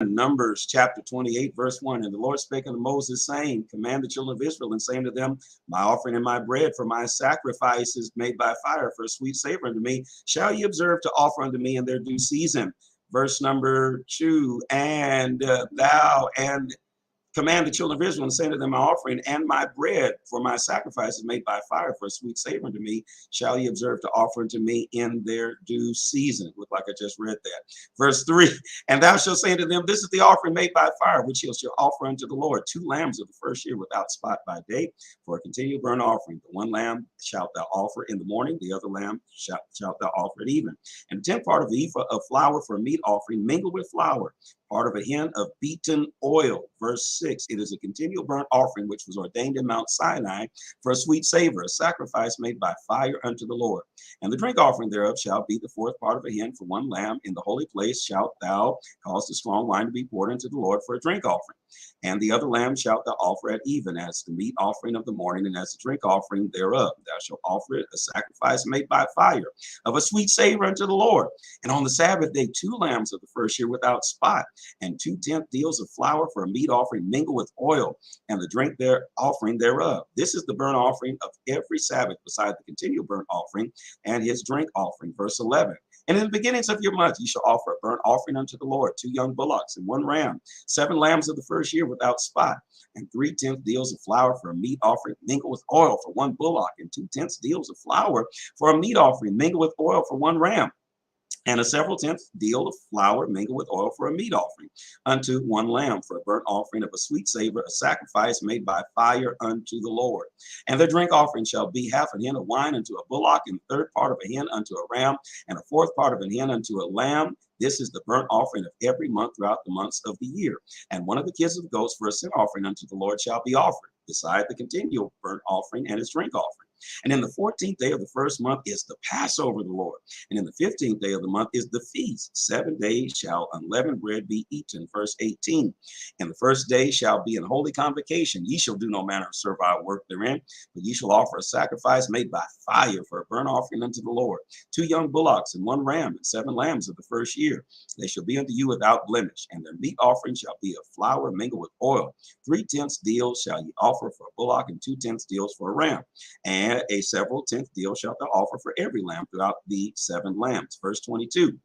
Numbers chapter 28, verse 1. And the Lord spake unto Moses, saying, Command the children of Israel, and saying to them, My offering and my bread for my sacrifices made by fire for a sweet savor unto me, shall ye observe to offer unto me in their due season. Verse number 2. And thou and command the children of Israel, and saying to them, My offering and my bread for my sacrifices made by fire for a sweet savor unto me, shall ye observe to offer unto me in their due season. Look like I just read that. Verse 3, and thou shalt say unto them, This is the offering made by fire, which ye shall offer unto the Lord, 2 lambs of the first year without spot by day, for a continual burnt offering. The one lamb shalt thou offer in the morning, the other lamb shalt thou offer at even. And 10 part of the ephah of flour for a meat offering, mingled with flour, part of a hin of beaten oil. Verse 6, it is a continual burnt offering which was ordained in Mount Sinai for a sweet savor, a sacrifice made by fire unto the Lord. And the drink offering thereof shall be the 4th part of a hin for 1 lamb. In the holy place shalt thou cause the strong wine to be poured into the Lord for a drink offering. And the other lamb shalt thou offer at even, as the meat offering of the morning, and as the drink offering thereof. Thou shalt offer it a sacrifice made by fire of a sweet savor unto the Lord. And on the Sabbath day, 2 lambs of the first year without spot, and 2/10 deals of flour for a meat offering mingled with oil, and the drink there offering thereof. This is the burnt offering of every Sabbath, beside the continual burnt offering and his drink offering. Verse 11. And in the beginnings of your month, you shall offer a burnt offering unto the Lord, 2 young bullocks and 1 ram, 7 lambs of the first year without spot, and 3/10 deals of flour for a meat offering mingled with oil for 1 bullock, and 2/10 deals of flour for a meat offering mingled with oil for 1 ram, and a several tenths deal of flour mingled with oil for a meat offering unto 1 lamb, for a burnt offering of a sweet savor, a sacrifice made by fire unto the Lord. And their drink offering shall be half an hin of wine unto a bullock, and 1/3 part of a hin unto a ram, and a 4th part of an hin unto a lamb. This is the burnt offering of every month throughout the months of the year. And one of the kids of the goats for a sin offering unto the Lord shall be offered, beside the continual burnt offering and his drink offering. And in the 14th day of the first month is the Passover of the Lord. And in the 15th day of the month is the feast. 7 days shall unleavened bread be eaten. Verse 18. And the first day shall be an holy convocation. Ye shall do no manner of servile work therein, but ye shall offer a sacrifice made by fire for a burnt offering unto the Lord. 2 young bullocks and 1 ram, and 7 lambs of the first year. They shall be unto you without blemish. And their meat offering shall be of flour mingled with oil. 3/10 deals shall ye offer for a bullock, and 2/10 deals for a ram. And a several tenth deal shalt thou offer for every lamb throughout the 7 lambs. Verse 22.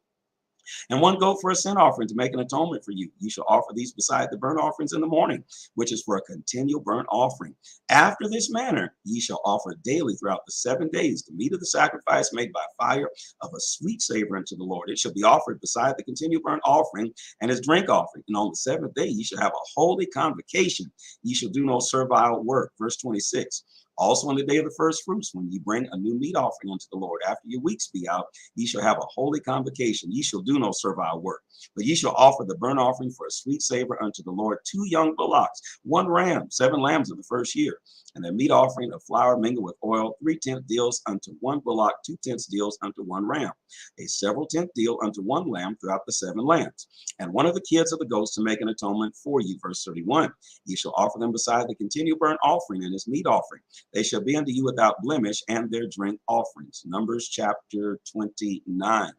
And 1 goat for a sin offering to make an atonement for you. You shall offer these beside the burnt offerings in the morning, which is for a continual burnt offering. After this manner, ye shall offer daily throughout the 7 days the meat of the sacrifice made by fire of a sweet savor unto the Lord. It shall be offered beside the continual burnt offering and his drink offering. And on the 7th day, ye shall have a holy convocation. Ye shall do no servile work. Verse 26. Also on the day of the first fruits, when ye bring a new meat offering unto the Lord, after your weeks be out, ye shall have a holy convocation. Ye shall do no servile work, but ye shall offer the burnt offering for a sweet savor unto the Lord, 2 young bullocks, 1 ram, 7 lambs of the first year, and their meat offering of flour mingled with oil, 3/10 deals unto 1 bullock, 2/10 deals unto 1 ram, a several tenth deal unto 1 lamb throughout the 7 lambs, and 1 of the kids of the goats to make an atonement for you. Verse 31. Ye shall offer them beside the continual burnt offering and his meat offering. They shall be unto you without blemish, and their drink offerings. Numbers chapter 29.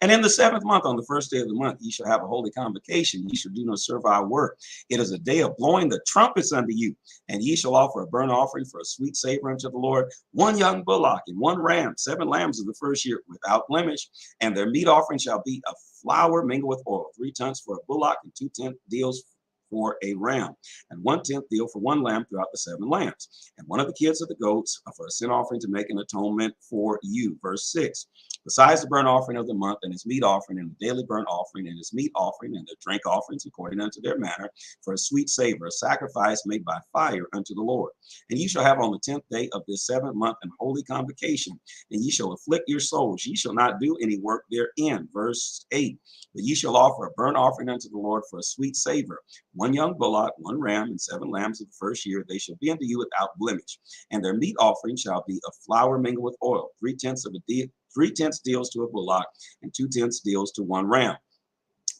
And in the 7th month, on the first day of the month, ye shall have a holy convocation. Ye shall do no servile work. It is a day of blowing the trumpets unto you. And ye shall offer a burnt offering for a sweet savor unto the Lord, 1 young bullock and 1 ram, 7 lambs of the first year without blemish. And their meat offering shall be of flour mingled with oil, 3 tons for a bullock, and 2/10 deals for a ram, and 1/10 deal for 1 lamb throughout the 7 lambs, and 1 of the kids of the goats for a sin offering to make an atonement for you. Verse 6. Besides the burnt offering of the month and his meat offering, and the daily burnt offering and his meat offering, and their drink offerings according unto their manner, for a sweet savor, a sacrifice made by fire unto the Lord. And ye shall have on the 10th day of this 7th month an holy convocation, and ye shall afflict your souls. Ye shall not do any work therein. Verse 8. But ye shall offer a burnt offering unto the Lord for a sweet savor, 1 young bullock, 1 ram, and 7 lambs of the first year. They shall be unto you without blemish. And their meat offering shall be of flour mingled with oil, 3/10 deals to a bullock, and 2/10 deals to 1 ram.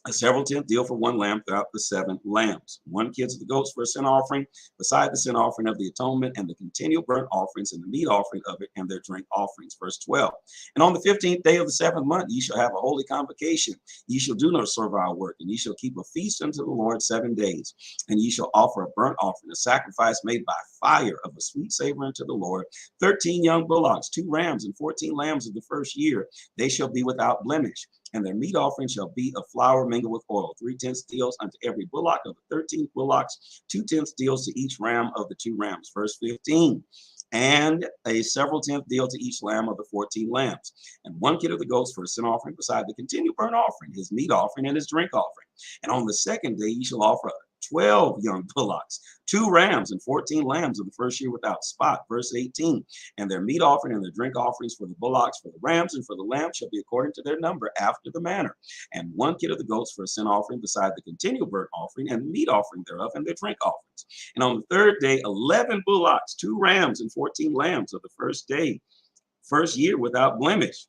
A several tenth deal for one lamb throughout the 7 lambs, 1 kid of the goats for a sin offering, beside the sin offering of the atonement, and the continual burnt offerings and the meat offering of it, and their drink offerings. Verse 12. And on the 15th day of the 7th month, ye shall have a holy convocation. Ye shall do no servile work, and ye shall keep a feast unto the Lord 7 days. And ye shall offer a burnt offering, a sacrifice made by fire of a sweet savor unto the Lord, 13 young bullocks, 2 rams, and 14 lambs of the first year. They shall be without blemish. And their meat offering shall be of flour mingled with oil, 3/10 deals unto every bullock of the 13 bullocks, 2/10 deals to each ram of the 2 rams. Verse 15. And a several tenth deal to each lamb of the 14 lambs, and 1 kid of the goats for a sin offering, beside the continual burnt offering, his meat offering, and his drink offering. And on the 2nd day ye shall offer 12 young bullocks, 2 rams, and 14 lambs of the first year without spot. Verse 18. And their meat offering and their drink offerings for the bullocks, for the rams, and for the lambs shall be according to their number after the manner. And 1 kid of the goats for a sin offering, beside the continual burnt offering and the meat offering thereof, and their drink offerings. And on the 3rd day 11 bullocks, 2 rams, and 14 lambs of the first year without blemish.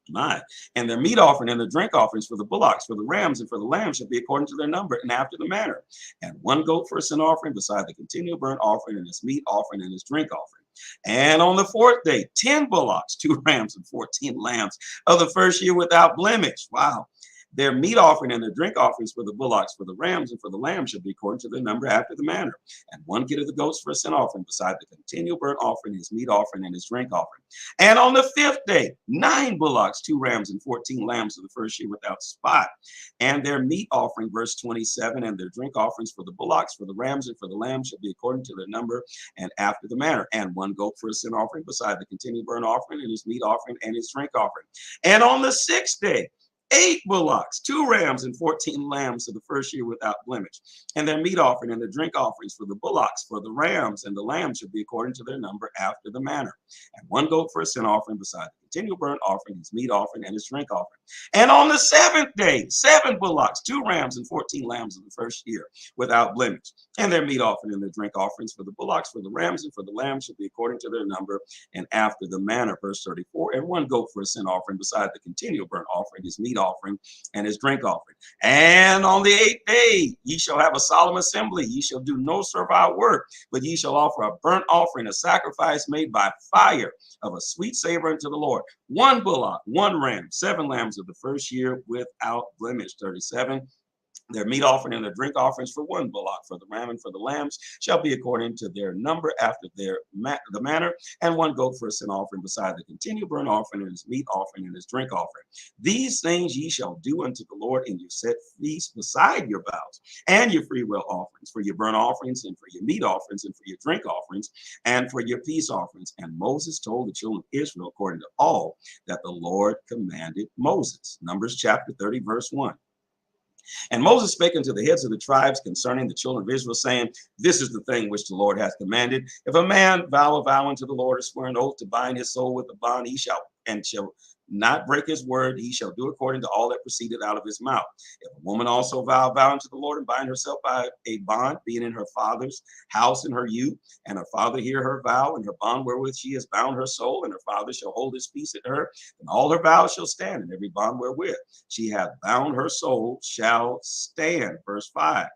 My, and their meat offering and their drink offerings for the bullocks, for the rams, and for the lambs shall be according to their number and after the manner. And 1 goat for a sin offering, beside the continual burnt offering and his meat offering and his drink offering. And on the 4th day, 10 bullocks, 2 rams, and 14 lambs of the first year without blemish. Wow. Their meat offering and their drink offerings for the bullocks, for the rams, and for the lambs shall be according to their number after the manner. And 1 kid of the goats for a sin offering, beside the continual burnt offering, his meat offering, and his drink offering. And on the 5th day, 9 bullocks, 2 rams, and 14 lambs of the first year without spot. And their meat offering, verse 27, and their drink offerings for the bullocks, for the rams, and for the lambs shall be according to their number and after the manner. And 1 goat for a sin offering, beside the continual burnt offering, and his meat offering, and his drink offering. And on the 6th day, 8 bullocks, 2 rams, and 14 lambs of the first year without blemish. And their meat offering and their drink offerings for the bullocks, for the rams, and the lambs should be according to their number after the manner. And 1 goat for a sin offering, beside the continual burnt offering, his meat offering, and his drink offering. And on the 7th day, 7 bullocks, 2 rams, and 14 lambs of the first year without blemish. And their meat offering and their drink offerings for the bullocks, for the rams, and for the lambs should be according to their number and after the manner. Verse 34. And 1 goat for a sin offering, beside the continual burnt offering, his meat offering, and his drink offering. And on the 8th day ye shall have a solemn assembly. Ye shall do no servile work, but ye shall offer a burnt offering, a sacrifice made by fire of a sweet savor unto the Lord. 1 bullock, 1 ram, 7 lambs of the first year without blemish. 37. Their meat offering and their drink offerings for 1 bullock, for the ram and for the lambs shall be according to their number after the manner. And 1 goat for a sin offering, beside the continual burnt offering and his meat offering and his drink offering. These things ye shall do unto the Lord in your set feast, beside your vows and your freewill offerings, for your burnt offerings and for your meat offerings and for your drink offerings and for your peace offerings. And Moses told the children of Israel according to all that the Lord commanded Moses. Numbers chapter 30, verse 1. And Moses spake unto the heads of the tribes concerning the children of Israel, saying, This is the thing which the Lord hath commanded. If a man vow a vow unto the Lord, or swear an oath to bind his soul with a bond, he shall not break his word, he shall do according to all that proceeded out of his mouth. If a woman also vow unto the Lord, and bind herself by a bond, being in her father's house in her youth, and her father hear her vow, and her bond wherewith she has bound her soul, and her father shall hold his peace at her, and all her vows shall stand, and every bond wherewith she hath bound her soul shall stand. Verse 5.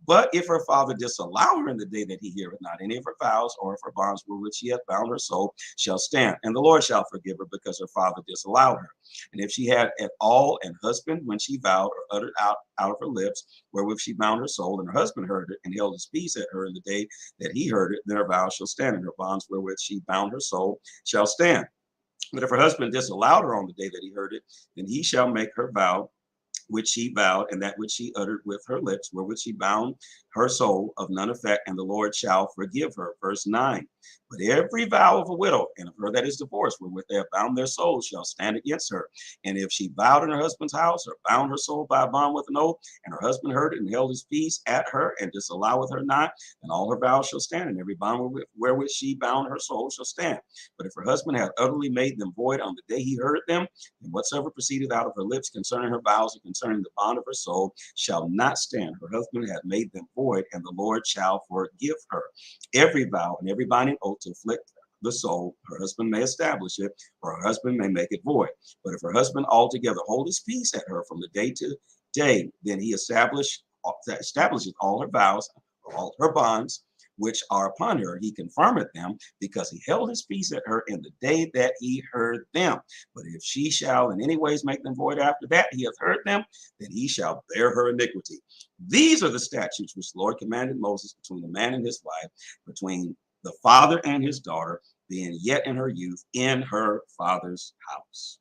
But if her father disallow her in the day that he heareth not any of her vows, or if her bonds wherewith she hath bound her soul shall stand, and the Lord shall forgive her, because her father disallowed her. And if she had at all an husband when she vowed, or uttered out of her lips wherewith she bound her soul, and her husband heard it, and held his peace at her in the day that he heard it, then her vows shall stand, and her bonds wherewith she bound her soul shall stand. But if her husband disallowed her on the day that he heard it, then he shall make her vow which she vowed, and that which she uttered with her lips, wherewith she bound her soul, of none effect, and the Lord shall forgive her. Verse 9. But every vow of a widow and of her that is divorced, wherewith they have bound their souls, shall stand against her. And if she vowed in her husband's house, or bound her soul by a bond with an oath, and her husband heard it and held his peace at her, and disalloweth her not, then all her vows shall stand, and every bond wherewith she bound her soul shall stand. But if her husband hath utterly made them void on the day he heard them, then whatsoever proceeded out of her lips concerning her vows and concerning the bond of her soul shall not stand. Her husband hath made them void, and the Lord shall forgive her. Every vow and every binding oath to afflict the soul, her husband may establish it, or her husband may make it void. But if her husband altogether hold his peace at her from the day day. Then he establishes all her vows, all her bonds, which are upon her. He confirmeth them, because he held his peace at her in the day that he heard them. But if she shall in any ways make them void after that he hath heard them, then he shall bear her iniquity. These are the statutes which the Lord commanded Moses between the man and his wife, between the father and his daughter, being yet in her youth, in her father's house.